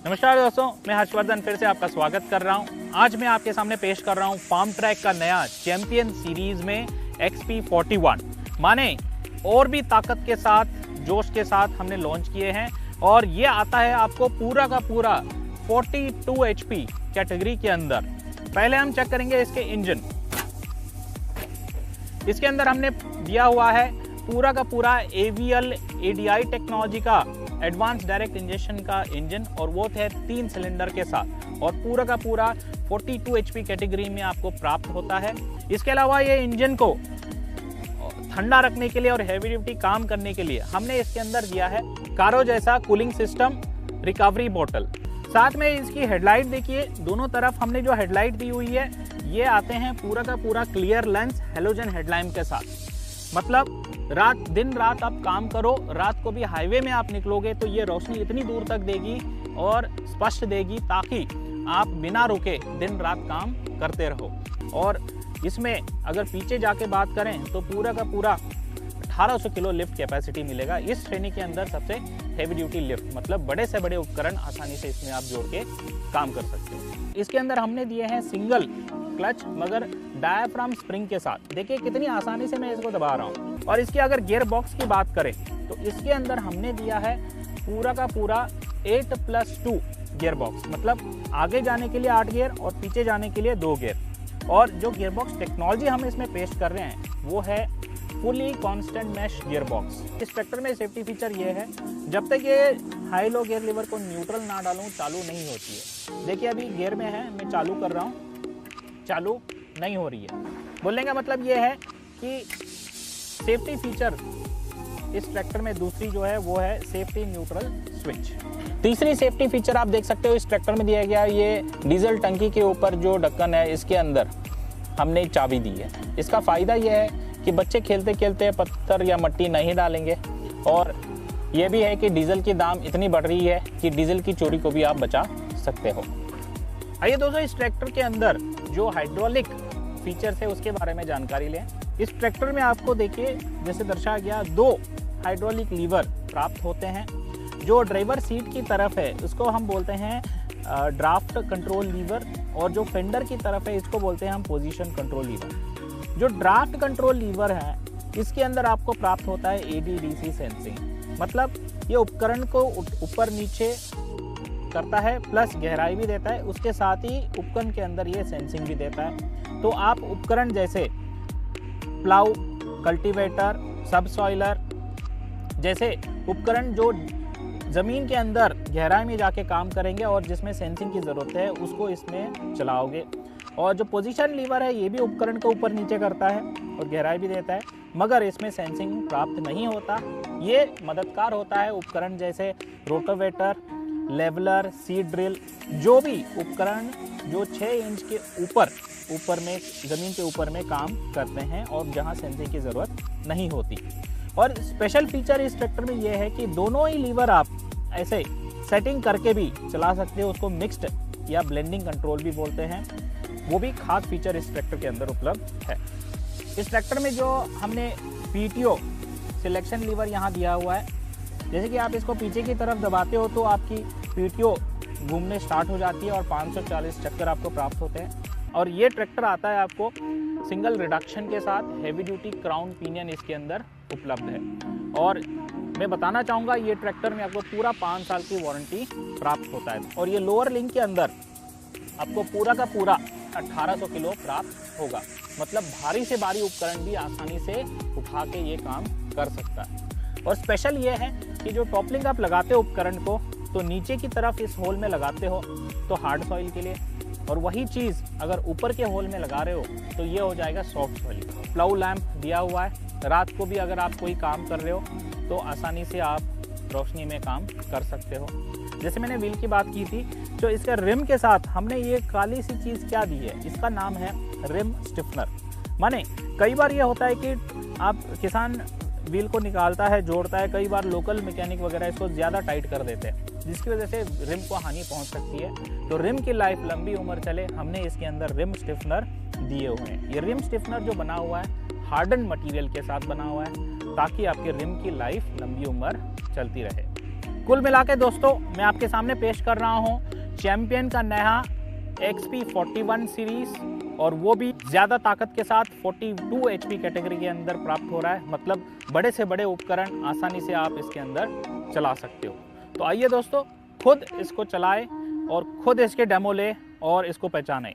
नमस्कार दोस्तों, मैं हर्षवर्धन फिर से आपका स्वागत कर रहा हूं। आज मैं आपके सामने पेश कर रहा हूं फार्म ट्रैक का नया चैंपियन सीरीज में XP41। माने और भी ताकत के साथ, जोश के साथ हमने लॉन्च किए हैं और ये आता है आपको पूरा का पूरा 42 HP कैटेगरी के अंदर। पहले हम चेक करेंगे इसके इंजन। इसके अंदर हमने दिया हुआ है पूरा का पूरा AVL ADI टेक्नोलॉजी का एडवांस डायरेक्ट इंजेक्शन का इंजन, और वो है 3 सिलेंडर के साथ, और पूरा का पूरा 42 HP कैटेगरी में आपको प्राप्त होता है। इसके अलावा ये इंजन को ठंडा रखने के लिए और हैवी ड्यूटी काम करने के लिए हमने इसके अंदर दिया है कारो जैसा कूलिंग सिस्टम, रिकवरी बॉटल। साथ में इसकी हेडलाइट देखिए, दोनों तरफ हमने जो हेडलाइट दी हुई है ये आते हैं पूरा का पूरा क्लियर लेंस हेलोजन हेडलाइट के साथ। मतलब दिन रात आप काम करो, रात को भी हाईवे में आप निकलोगे तो ये रोशनी इतनी दूर तक देगी और स्पष्ट देगी ताकि आप बिना रुके दिन रात काम करते रहो। और इसमें अगर पीछे जाके बात करें तो पूरा का पूरा 1800 किलो लिफ्ट कैपेसिटी मिलेगा। इस श्रेणी के अंदर सबसे हेवी ड्यूटी लिफ्ट, मतलब बड़े से बड़े उपकरण आसानी से इसमें आप जोड़ के काम कर सकते हो। इसके अंदर हमने दिए हैं सिंगल क्लच मगर डायाफ्राम स्प्रिंग के साथ। देखिए कितनी आसानी से मैं इसको दबा रहा हूँ। और इसकी अगर गियर बॉक्स की बात करें तो इसके अंदर हमने दिया है पूरा का पूरा 8+2 गियर बॉक्स, मतलब आगे जाने के लिए 8 गियर और पीछे जाने के लिए 2 गियर। और जो गियर बॉक्स टेक्नोलॉजी हम इसमें पेश कर रहे हैं वो है fully constant mesh gear box. इस ट्रैक्टर में सेफ्टी फीचर ये है, जब तक ये हाई लो गियर लीवर को न्यूट्रल ना डालूं चालू नहीं होती है। देखिए अभी गियर में है, मैं चालू कर रहा हूँ, चालू नहीं हो रही है। बोलने का मतलब ये है कि सेफ्टी फीचर इस ट्रैक्टर में दूसरी जो है वो है सेफ्टी न्यूट्रल स्विच। तीसरी सेफ्टी फीचर आप देख सकते हो इस ट्रैक्टर में दिया गया, ये डीजल टंकी के ऊपर जो ढक्कन है इसके अंदर हमने चाबी दी है। इसका फ़ायदा ये है कि बच्चे खेलते खेलते पत्थर या मिट्टी नहीं डालेंगे, और ये भी है कि डीजल की दाम इतनी बढ़ रही है कि डीजल की चोरी को भी आप बचा सकते हो। आइए दोस्तों, इस ट्रैक्टर के अंदर जो हाइड्रोलिक फीचर्स है उसके बारे में जानकारी लें। इस ट्रैक्टर में आपको देखिए जैसे दर्शाया गया 2 हाइड्रोलिक लीवर प्राप्त होते हैं। जो ड्राइवर सीट की तरफ है उसको हम बोलते हैं ड्राफ्ट कंट्रोल लीवर, और जो फेंडर की तरफ है इसको बोलते हैं हम पोजीशन कंट्रोल लीवर। जो ड्राफ्ट कंट्रोल लीवर है इसके अंदर आपको प्राप्त होता है ADDC सेंसिंग, मतलब ये उपकरण को ऊपर नीचे करता है प्लस गहराई भी देता है, उसके साथ ही उपकरण के अंदर ये सेंसिंग भी देता है। तो आप उपकरण जैसे प्लाउ, कल्टीवेटर, सबसॉइलर जैसे उपकरण जो ज़मीन के अंदर गहराई में जाके काम करेंगे और जिसमें सेंसिंग की ज़रूरत है उसको इसमें चलाओगे। और जो पोजीशन लीवर है ये भी उपकरण को ऊपर नीचे करता है और गहराई भी देता है, मगर इसमें सेंसिंग प्राप्त नहीं होता। ये मददगार होता है उपकरण जैसे रोटोवेटर, लेवलर, सीड ड्रिल, जो भी उपकरण जो 6 इंच के ऊपर में ज़मीन के ऊपर में काम करते हैं और जहां सेंसिंग की ज़रूरत नहीं होती। और स्पेशल फीचर इस ट्रैक्टर में यह है कि दोनों ही लीवर आप ऐसे सेटिंग करके भी चला सकते हो, उसको मिक्स्ड या ब्लेंडिंग कंट्रोल भी बोलते हैं। वो भी खास फीचर इस ट्रैक्टर के अंदर उपलब्ध है। इस ट्रैक्टर में जो हमने PTO सिलेक्शन लीवर यहाँ दिया हुआ है, जैसे कि आप इसको पीछे की तरफ दबाते हो तो आपकी PTO घूमने स्टार्ट हो जाती है और 540 चक्कर आपको प्राप्त होते हैं। और ये ट्रैक्टर आता है आपको सिंगल रिडक्शन के साथ, हैवी ड्यूटी क्राउन पिनियन इसके अंदर उपलब्ध है। और मैं बताना चाहूँगा ये ट्रैक्टर में आपको पूरा 5 साल की वारंटी प्राप्त होता है। और ये लोअर लिंक के अंदर आपको पूरा का पूरा 1800 किलो प्राप्त होगा, मतलब भारी से भारी उपकरण भी आसानी से उठा के ये काम कर सकता है। और स्पेशल ये है कि जो टॉपलिंग आप लगाते हो उपकरण को तो नीचे की तरफ इस होल में लगाते हो तो हार्ड सॉइल के लिए, और वही चीज़ अगर ऊपर के होल में लगा रहे हो तो ये हो जाएगा सॉफ्ट सॉइल। प्लाउ लैंप दिया हुआ है, रात को भी अगर आप कोई काम कर रहे हो तो आसानी से आप रोशनी में काम कर सकते हो। जैसे मैंने व्हील की बात की थी, तो इसका रिम के साथ हमने ये काली सी चीज़ क्या दी है, इसका नाम है रिम स्टिफनर। माने कई बार ये होता है कि आप किसान व्हील को निकालता है, जोड़ता है, कई बार लोकल मैकेनिक वगैरह इसको ज़्यादा टाइट कर देते हैं जिसकी वजह से रिम को हानि पहुंच सकती है। तो रिम की लाइफ लंबी उम्र चले, हमने इसके अंदर रिम स्टिफनर दिए हुए हैं। ये रिम स्टिफनर जो बना हुआ है हार्डन मटेरियल के साथ बना हुआ है ताकि आपके रिम की लाइफ लंबी उम्र चलती रहे। कुल मिला के दोस्तों मैं आपके सामने पेश कर रहा हूँ चैंपियन का नया XP41 सीरीज, और वो भी ज़्यादा ताकत के साथ 42 HP कैटेगरी के अंदर प्राप्त हो रहा है। मतलब बड़े से बड़े उपकरण आसानी से आप इसके अंदर चला सकते हो। तो आइए दोस्तों खुद इसको चलाएं और खुद इसके डेमो लें और इसको पहचानें।